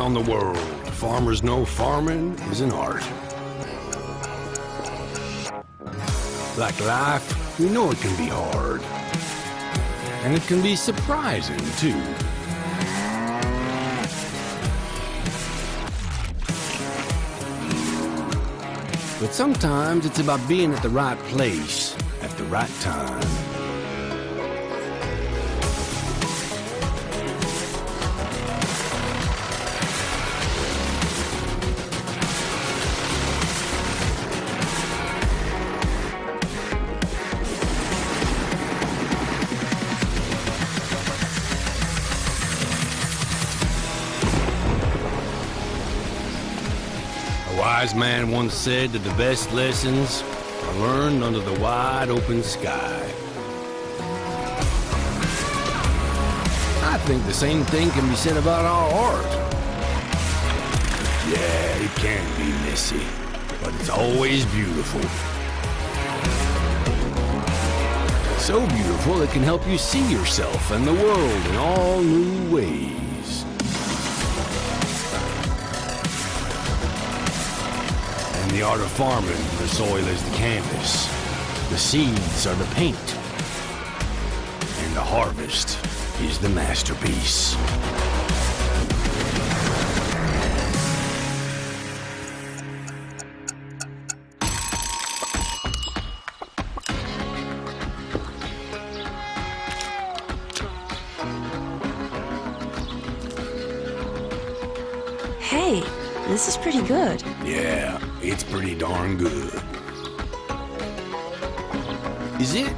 around the world, farmers know farming is an art. Like life, we know it can be hard. And it can be surprising, too. But sometimes it's about being at the right place at the right time. A wise man once said that the best lessons are learned under the wide open sky. I think the same thing can be said about our art. Yeah, it can be messy, but it's always beautiful. So beautiful it can help you see yourself and the world in all new ways. In the art of farming, the soil is the canvas, the seeds are the paint, and the harvest is the masterpiece. Hey, this is pretty good. Yeah, it's pretty darn good. Is it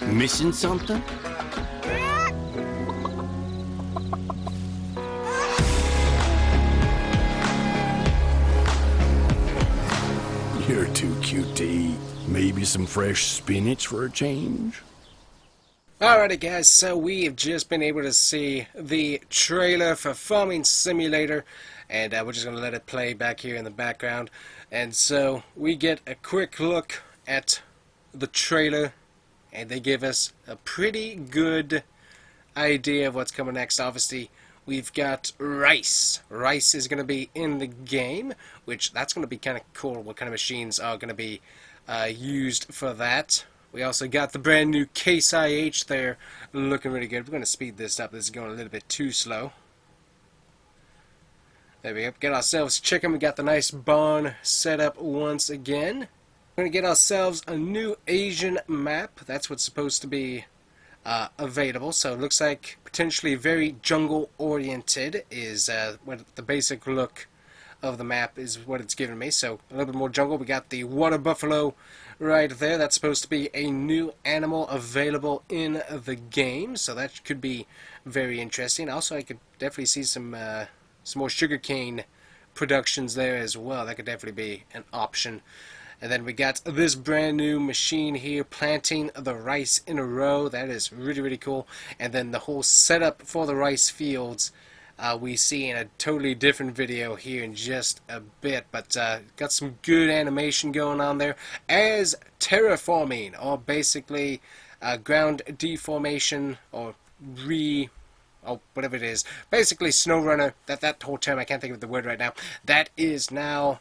missing something? You're too cute to eat. Maybe some fresh spinach for a change? Alrighty guys, so we have just been able to see the trailer for Farming Simulator, and we're just going to let it play back here in the background. And so we get a quick look at the trailer, and they give us a pretty good idea of what's coming next. Obviously, we've got rice. Rice is going to be in the game, which that's going to be kind of cool. What kind of machines are going to be used for that? We also got the brand new Case IH there, looking really good. We're going to speed this up. This is going a little bit too slow. There we go. Get ourselves chicken. We got the nice barn set up once again. We're going to get ourselves a new Asian map. That's what's supposed to be available. So it looks like potentially very jungle oriented is what the basic look of the map is what it's giving me. So a little bit more jungle. We got the water buffalo right there. That's supposed to be a new animal available in the game. So that could be very interesting. Also, I could definitely see some more sugarcane productions there as well. That could definitely be an option. And then we got this brand new machine here, planting the rice in a row. That is really, really cool. And then the whole setup for the rice fields we see in a totally different video here in just a bit. But got some good animation going on there. As terraforming, or basically ground deformation, or whatever it is. Basically, SnowRunner, that whole term, I can't think of the word right now, that is now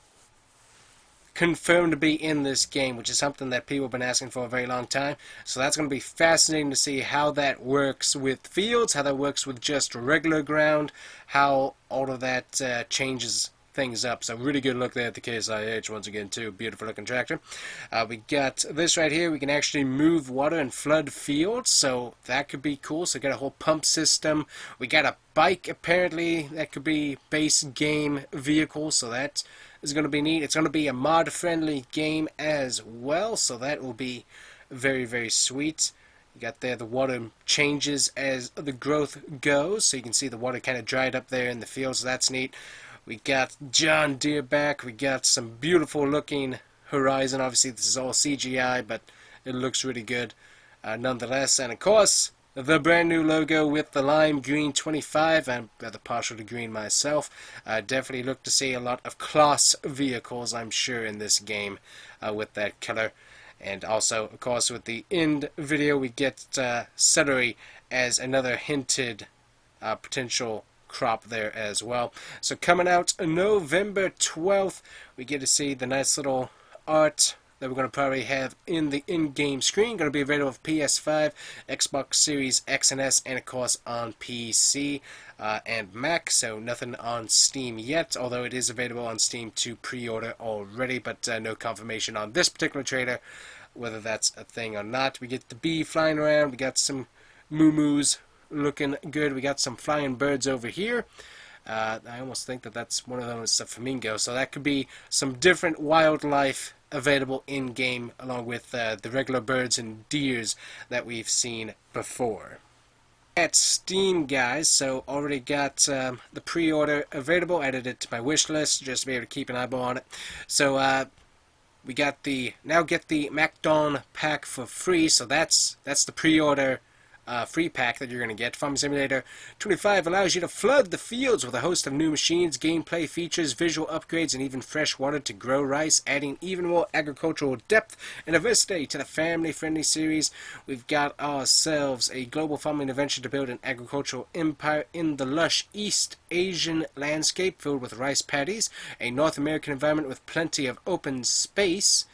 confirmed to be in this game, which is something that people have been asking for a very long time. So that's going to be fascinating to see how that works with fields, how that works with just regular ground, how all of that changes things up. So really good look there at the Case IH once again too. Beautiful looking tractor. We got this right here. We can actually move water and flood fields, so that could be cool. So we got a whole pump system. We got a bike apparently that could be base game vehicle, so that is going to be neat. It's going to be a mod friendly game as well, so that will be very, very sweet. You got there the water changes as the growth goes, so you can see the water kind of dried up there in the fields, so that's neat. We got John Deere back. We got some beautiful looking horizon. Obviously this is all CGI, but it looks really good nonetheless. And of course, the brand new logo with the lime green 25. I'm rather partial to green myself. Definitely look to see a lot of class vehicles, I'm sure, in this game with that color. And also, of course, with the end video, we get celery as another hinted potential crop there as well. So coming out November 12th, we get to see the nice little art that we're going to probably have in the in-game screen. Going to be available for PS5, Xbox Series X and S, and of course on PC and Mac. So nothing on Steam yet, although it is available on Steam to pre-order already, but no confirmation on this particular trailer whether that's a thing or not. We get the bee flying around. We got some moo-moos looking good. We got some flying birds over here. I almost think that that's one of them is a flamingo. So that could be some different wildlife available in-game, along with the regular birds and deers that we've seen before. At Steam, guys, so already got the pre-order available. Added it to my wish list just to be able to keep an eyeball on it. So we got the now get the MacDawn pack for free. So that's the pre-order free pack that you're going to get. Farming Simulator 25 allows you to flood the fields with a host of new machines, gameplay features, visual upgrades, and even fresh water to grow rice, adding even more agricultural depth and diversity to the family-friendly series. We've got ourselves a global farming adventure to build an agricultural empire in the lush East Asian landscape filled with rice paddies, a North American environment with plenty of open space.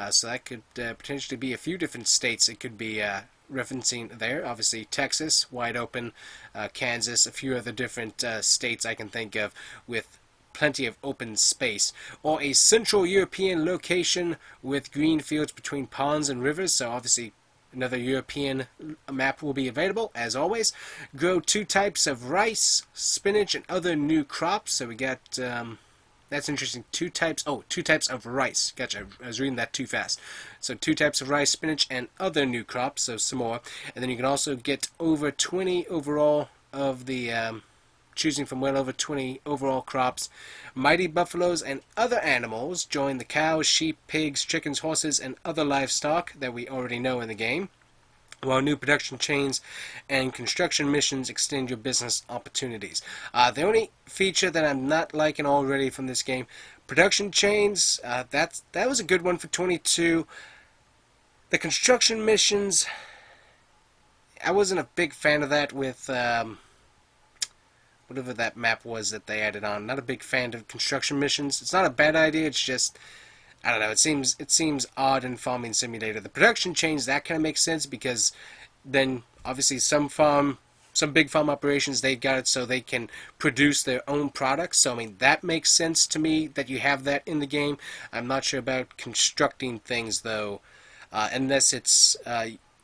So that could potentially be a few different states. It could be referencing there. Obviously Texas, wide open, Kansas, a few other different states I can think of with plenty of open space. Or a Central European location with green fields between ponds and rivers, so obviously another European map will be available, as always. Grow 2 types of rice, spinach, and other new crops. So we got that's interesting. 2 types of rice. Gotcha. I was reading that too fast. So 2 types of rice, spinach, and other new crops. So some more. And then you can also get over 20 overall of the, choosing from well over 20 overall crops. Mighty buffaloes and other animals join the cows, sheep, pigs, chickens, horses, and other livestock that we already know in the game. While new production chains and construction missions extend your business opportunities. The only feature that I'm not liking already from this game, production chains, that was a good one for 22. The construction missions, I wasn't a big fan of that with whatever that map was that they added on. Not a big fan of construction missions. It's not a bad idea, it's just, I don't know, it seems odd in Farming Simulator. The production chains, that kind of makes sense because then obviously some big farm operations, they've got it so they can produce their own products. So I mean, that makes sense to me that you have that in the game. I'm not sure about constructing things though, unless it's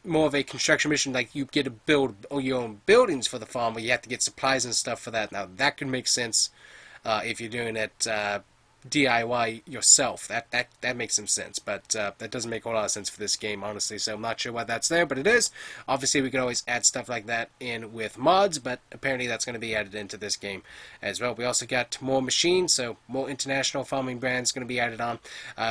more of a construction mission, like you get to build your own buildings for the farm, where you have to get supplies and stuff for that. Now that could make sense if you're doing it DIY yourself. That makes some sense, but that doesn't make a whole lot of sense for this game, honestly, so I'm not sure why that's there, but it is. Obviously we could always add stuff like that in with mods, but apparently that's going to be added into this game as well. We also got more machines, so more international farming brands going to be added on.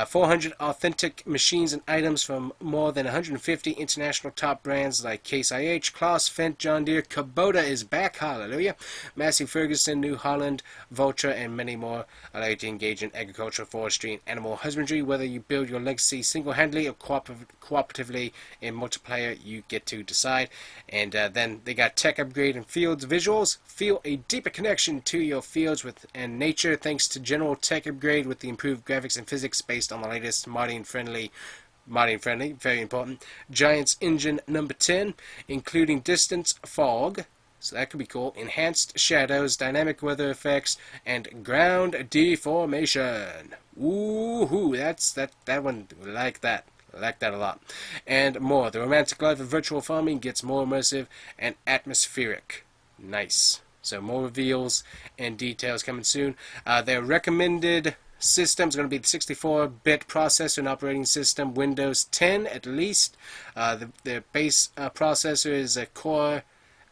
400 authentic machines and items from more than 150 international top brands like Case IH, Klaus, Fendt, John Deere, Kubota is back, hallelujah, Massey Ferguson, New Holland, Vulture, and many more. Allow you to engage in agriculture, forestry, and animal husbandry. Whether you build your legacy single-handedly or cooperatively in multiplayer, you get to decide. And then they got tech upgrade and fields visuals. Feel a deeper connection to your fields and nature thanks to general tech upgrade with the improved graphics and physics based on the latest modding friendly, very important, Giants Engine number 10, including distance fog. So that could be cool. Enhanced shadows, dynamic weather effects, and ground deformation. Woohoo! That one. We like that. I like that a lot. And more. The romantic life of virtual farming gets more immersive and atmospheric. Nice. So more reveals and details coming soon. Their recommended system is going to be the 64-bit processor and operating system, Windows 10 at least. The base processor is a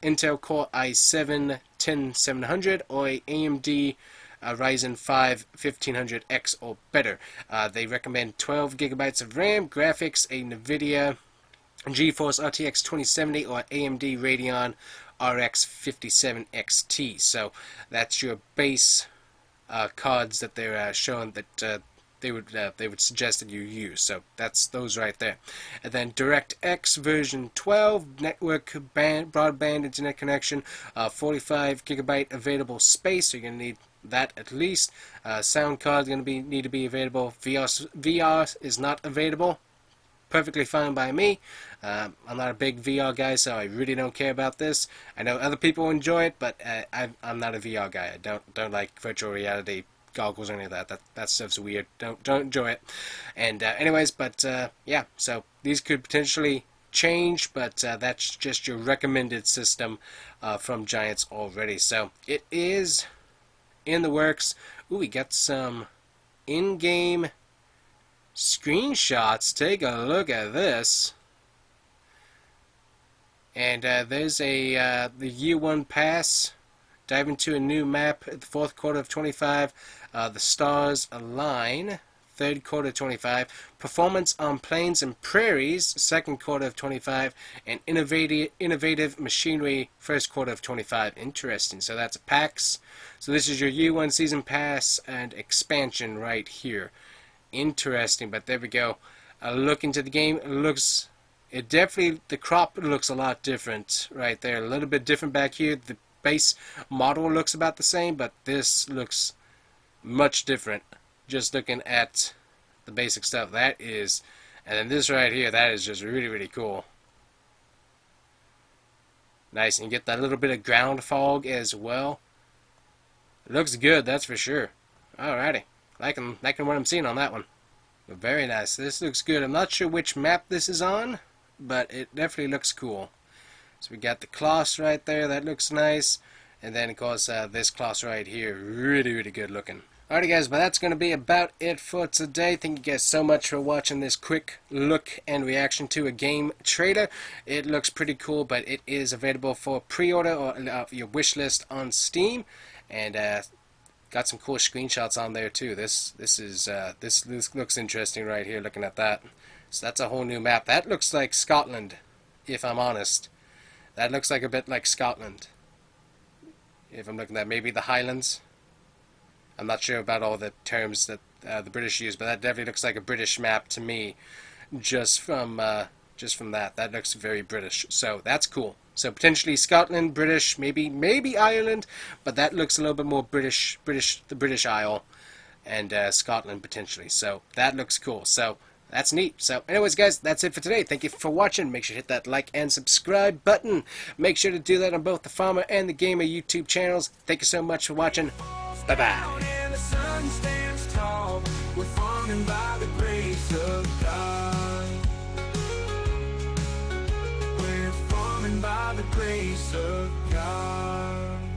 Intel Core i7-10700 or a AMD Ryzen 5 1500X or better. They recommend 12 gigabytes of RAM, graphics, a NVIDIA GeForce RTX 2070 or AMD Radeon RX 57 XT. So that's your base cards that they're showing that they would suggest that you use. So that's those right there. And then DirectX version 12, network broadband internet connection, 45 gigabyte available space. So you're gonna need that at least. Sound card is gonna need to be available. VR is not available. Perfectly fine by me. I'm not a big VR guy, so I really don't care about this. I know other people enjoy it, but I'm not a VR guy. I don't like virtual reality goggles or any of that. That stuff's weird. Don't enjoy it. And anyways, but yeah. So these could potentially change, but that's just your recommended system from Giants already. So it is in the works. Ooh, we got some in-game screenshots. Take a look at this. And there's the year 1 pass. Dive into a new map at the 4th quarter of 25. The stars align. 3rd quarter of 25. Performance on plains and prairies. 2nd quarter of 25. And innovative machinery. 1st quarter of 25. Interesting. So that's a PAX. So this is your year 1 season pass and expansion right here. Interesting, but there we go. A look into the game. It definitely, the crop looks a lot different right there. A little bit different back here. The base model looks about the same, but this looks much different. Just looking at the basic stuff, that is, and then this right here, that is just really, really cool. Nice, and you get that little bit of ground fog as well. It looks good, that's for sure. Alrighty. Liking what I'm seeing on that one. But very nice. This looks good. I'm not sure which map this is on, but it definitely looks cool. So we got the class right there. That looks nice. And then, of course, this class right here. Really, really good looking. Alrighty, guys. But that's going to be about it for today. Thank you guys so much for watching this quick look and reaction to a game trailer. It looks pretty cool, but it is available for pre-order or your wish list on Steam. And got some cool screenshots on there too. This looks interesting right here. Looking at that, so that's a whole new map. That looks like Scotland, if I'm honest. That looks like a bit like Scotland. If I'm looking at maybe the Highlands. I'm not sure about all the terms that the British use, but that definitely looks like a British map to me. Just from that, that looks very British. So that's cool. So potentially Scotland, British, maybe Ireland, but that looks a little bit more British, the British Isle, and Scotland potentially. So that looks cool. So that's neat. So anyways, guys, that's it for today. Thank you for watching. Make sure to hit that like and subscribe button. Make sure to do that on both the Farmer and the Gamer YouTube channels. Thank you so much for watching. Bye-bye. By the grace of God.